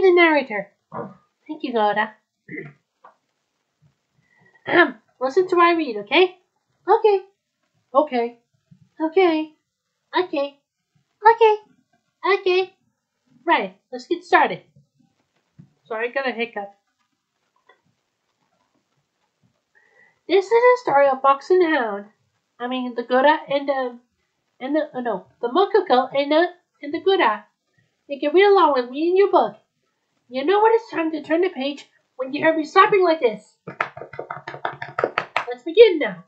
me the narrator. Thank you, Gura. Listen to what I read, okay? Okay. Okay. Okay. Okay. Okay. Okay. Right, let's get started. Sorry, I got a hiccup. This is a story of Fox and Hound. I mean, the Gura and the Mococo and the Gura. You can read along with me in your book. You know when it's time to turn the page when you hear me slapping like this. Let's begin now.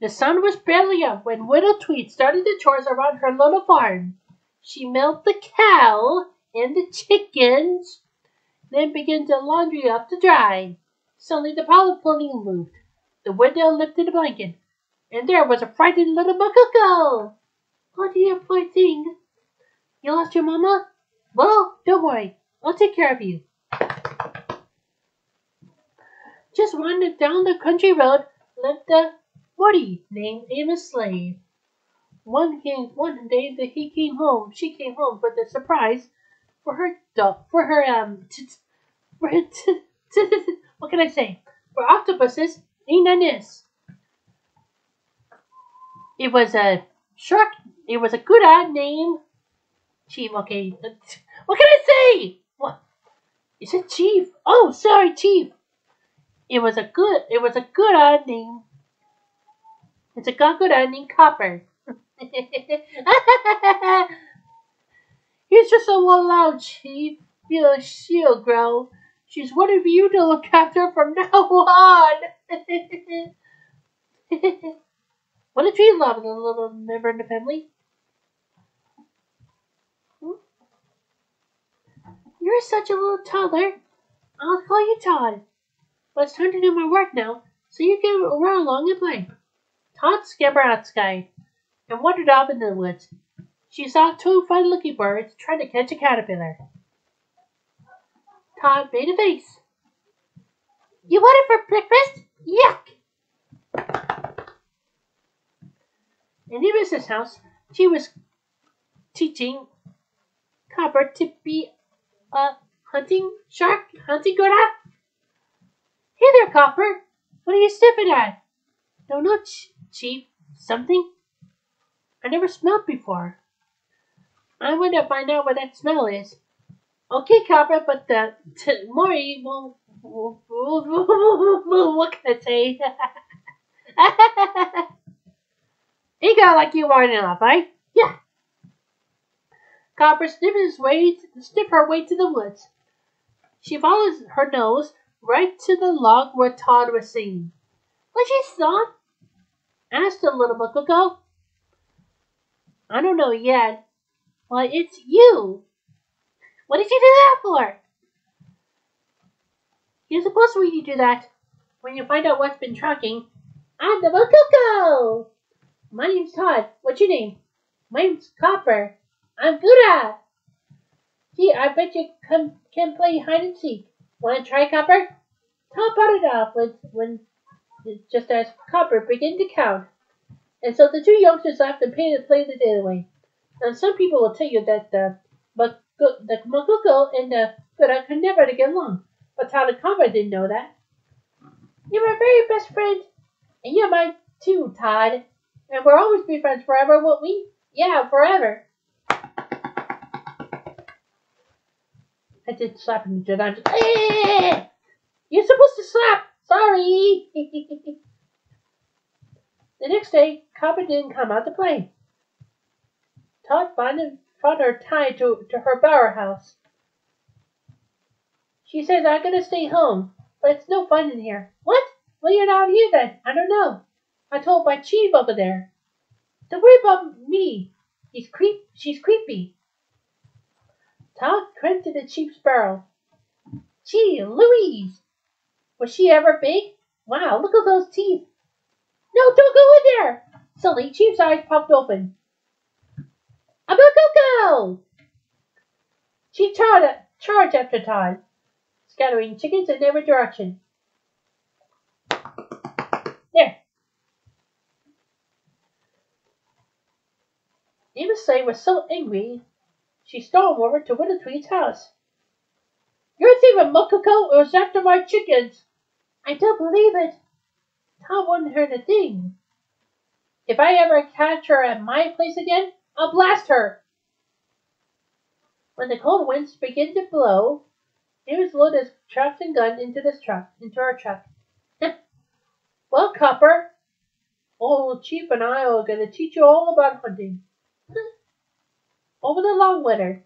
The sun was barely up when Widdow Tweed started the chores around her little farm. She milked the cow and the chickens, then began to laundry up to dry. Suddenly the pile of clothing moved. The Widdow lifted a blanket, and there was a frightened little Mococo. Oh dear, poor thing. You lost your mama? Well, don't worry. I'll take care of you. Just wandered down the country road lived a Mori named Amos slave. One day that she came home with a surprise for her what can I say? For octopuses ain't on this. It was a shark. It was a Gura named Chief. Okay, what can I say? What? Is it Chief? Oh, sorry, Chief. It was a Gura named. It's a Gura named Copper. He's just a little loud, Chief. She'll grow. She's wanted for you to look after from now on. What a tree love, the little member in the family. You're such a little toddler. I'll call you Todd. But it's time to do my work now, so you can run along and play. Todd scampered outside and wandered off into the woods. She saw two funny-looking birds trying to catch a caterpillar. Todd made a face. You want it for breakfast? Yuck! In Mrs. house, she was teaching Copper to be a hunting Gura. Hey there, Copper. What are you sniffing at? Don't know, Chief. Something I never smelled before. I want to find out what that smell is. Okay, Copper, but Mori won't. What can I say? Ain't got like you are enough, right? Yeah. Copper sniffed her way to the woods. She followed her nose right to the log where Todd was singing. What you saw? Asked the little Mococo. I don't know yet. Well, it's you. What did you do that for? You're supposed to really do that when you find out what's been tracking. I'm the Mococo. My name's Todd. What's your name? My name's Copper. I'm Gura. Gee, I bet you can play hide and seek. Want to try, Copper? Todd brought it off when just as Copper began to count. And so the two youngsters laughed and played the day away. And some people will tell you that the Mococo and the Gura could never get along. But Todd and Copper didn't know that. You're my very best friend. And you're mine too, Todd. And we'll always be friends forever, won't we? Yeah, forever. I did slap him, did I? You're supposed to slap. Sorry. The next day, Copper didn't come out to play. Todd found her tied to her bower house. She says, I'm going to stay home, but it's no fun in here. What? Well, you're not here then. I don't know. I told my chief over there. Don't worry about me. She's creepy. Todd crept to the chief's barrel. Gee, Louise! Was she ever big? Wow, look at those teeth. No, don't go in there! Suddenly, Chief's eyes popped open. A Mococo! Chief charged after Todd, scattering chickens in every direction. There. Ninomae was so angry she stormed over to Widdow Tweed's house. "You're thieving, Mococo! It was after my chickens!" "I don't believe it. Tom wouldn't hurt a thing. If I ever catch her at my place again, I'll blast her." When the cold winds began to blow, Amos loaded his traps and gun into our truck. "Well, Copper, old Chief and I are going to teach you all about hunting." Over the long winter,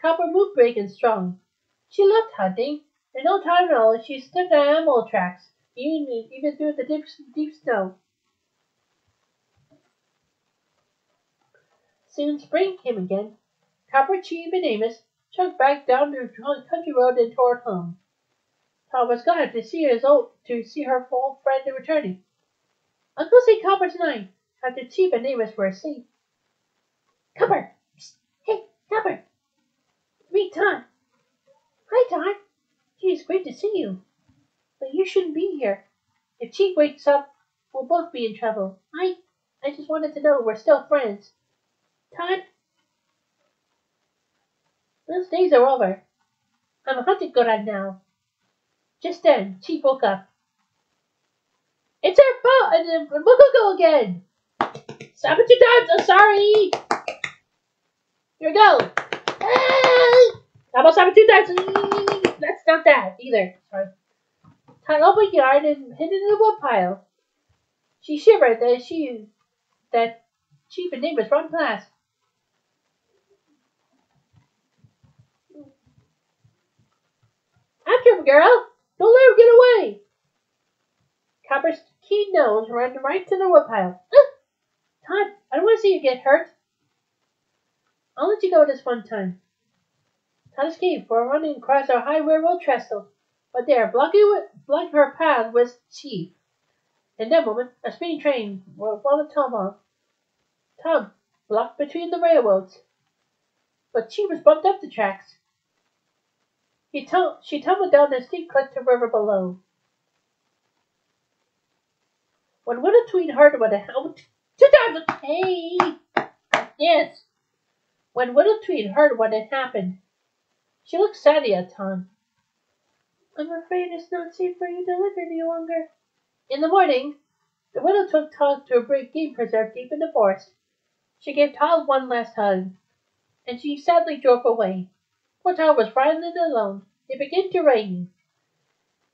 Copper moved big and strong. She loved hunting, and no time at all she stepped on animal tracks, even through the deep snow. Soon spring came again. Copper, Chief, and Amos chugged back down the country road and toward home. Tom was glad to see her old friend returning. Uncle St. Copper's night, after Chief and Amos were asleep. "Copper! Psst. Hey, Copper! Meet Todd." "Hi, Todd. Gee, it's great to see you. But you shouldn't be here. If Chief wakes up, we'll both be in trouble. I just wanted to know we're still friends. Todd, those days are over. I'm a hunting Gura now." Just then, Chief woke up. "It's our fault, and Mococo again. Stop it 2 times, I'm sorry. Here we go. How about stop it 2 times? That's not that either. Sorry." Todd opened the yard and hid in the woodpile. She shivered that Chief and Amos run past. "After him, girl! Don't let her get away!" Copper's keen nose ran right to the woodpile. "Todd, I don't want to see you get hurt." "I'll let you go this one time." Todd escaped for running across our high railroad trestle, but there, blocking her path, was Chief. In that moment, a speeding train followed Tom off. Tom blocked between the railroads, but Chief was bumped up the tracks. She tumbled down the steep cliff to the river below. When Widdow Tweed heard what had happened, 2 times, hey, yes. When Widdow Tweed heard what had happened, she looked sadly at Tom. "I'm afraid it's not safe for you to live here any longer." In the morning, the widow took Todd to a great game preserve deep in the forest. She gave Todd one last hug, and she sadly drove away. Poor Todd was frightened and alone. It began to rain.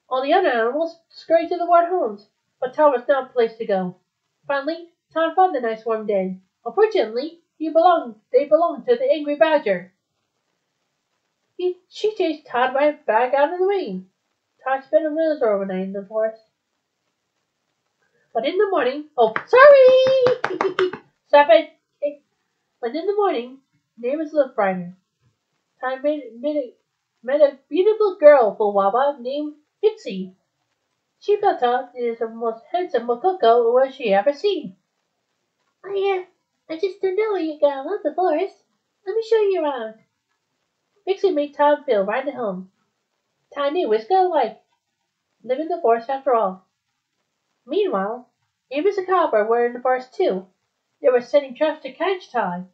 All the other animals scurried to the warm homes, but Todd was not a place to go. Finally, Todd found the nice warm den. Unfortunately, they belonged to the angry badger. She chased Todd right back out of the rain. Todd spent a miserable night in the forest. But in the morning, sorry! Stop it! But in the morning, day was a little brighter. Todd met a beautiful girl, Fuwawa, named Vixy. She felt Todd is the most handsome Mococo she ever seen. I just don't know you got love the forest. Let me show you around." Vixy made Todd feel right at home. Todd knew what it's like, live in the forest after all. Meanwhile, Amos and Copper were in the forest too. They were setting traps to catch Todd.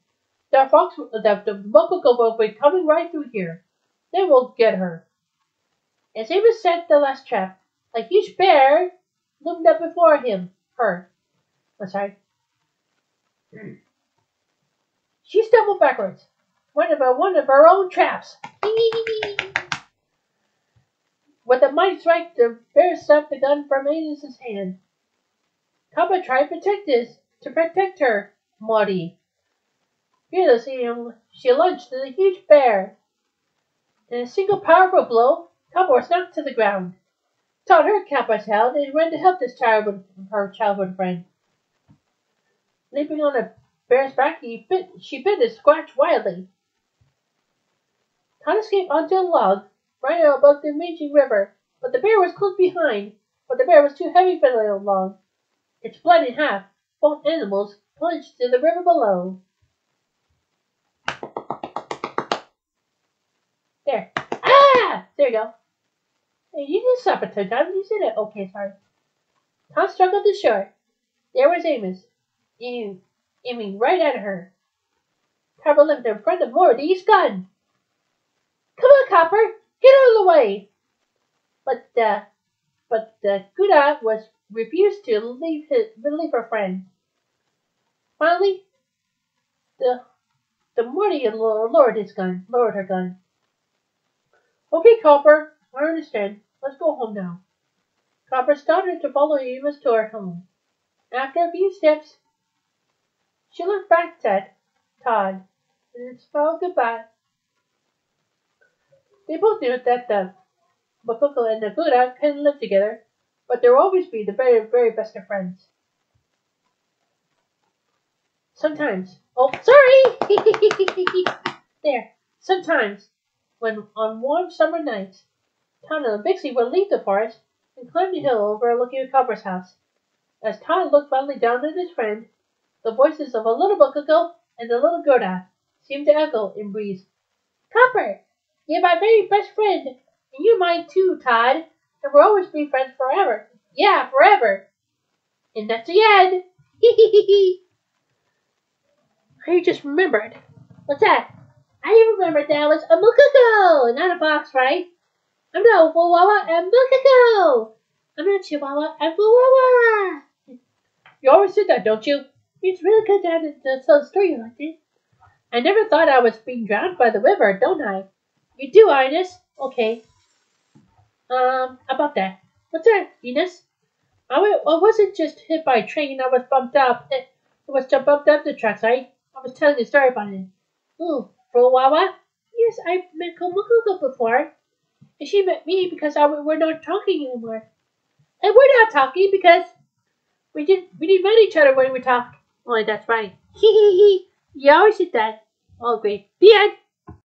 The Mococo will be coming right through here. They will get her. As Amos set the last trap, a huge bear loomed up before her. I'm sorry. She stumbled backwards. One of her own traps. With a mighty strike, the bear slapped the gun from Amos's hand. Copper tried to protect her, Mori. Fearlessly, she lunged at the huge bear. In a single powerful blow, Copper was knocked to the ground. Todd heard Copper's howl and ran to help her childhood friend. Leaping on the bear's back, she bit and scratched wildly. Todd escaped onto a log right above the raging river, but the bear was close behind. But the bear was too heavy for the log. It split in half. Both animals plunged to the river below. There. Ah! There you go. Hey, you didn't stop it 2 times. You said it. Okay, sorry. Tom struggled to shore. There was Amos, aiming right at her. Copper left in front of Mori's gun. Come on, Copper, get out of the way. But Gura refused to leave her friend. Finally, the Mori lowered her gun. Okay, Copper, I understand. Let's go home now. Copper started to follow Eva's to her home. After a few steps, she looked back at Todd and spelled goodbye. They both knew that the Mococo and the Gura couldn't live together, but they will always be the very, very best of friends. Sometimes, sometimes, when on warm summer nights, Todd and Vixy would leave the forest and climb the hill overlooking Copper's house. As Todd looked fondly down at his friend, the voices of a little Mococo and a little Gura seemed to echo in breeze. Copper, you're my very best friend, and you're mine too, Todd, and we'll always be friends forever. Yeah, forever. And that's the end. I just remembered. What's that? I remembered that was a Mococo, not a fox, right? I'm not Fuwawa and Mococo. I'm not Chihuahua and Fuwawa. You always say that, don't you? It's really good to tell a story like this. I never thought I was being drowned by the river, don't I? You do, Ines. Okay. About that. What's that, Ines? I wasn't just hit by a train. I was bumped up. It was bumped up the tracks. I was telling a story about it. Ooh, Fuwawa? Yes, I've met Mococo before. And she met me because we're not talking anymore. And we're not talking because we didn't met each other when we talked. Oh, that's right. You always did that. Oh, great. The end.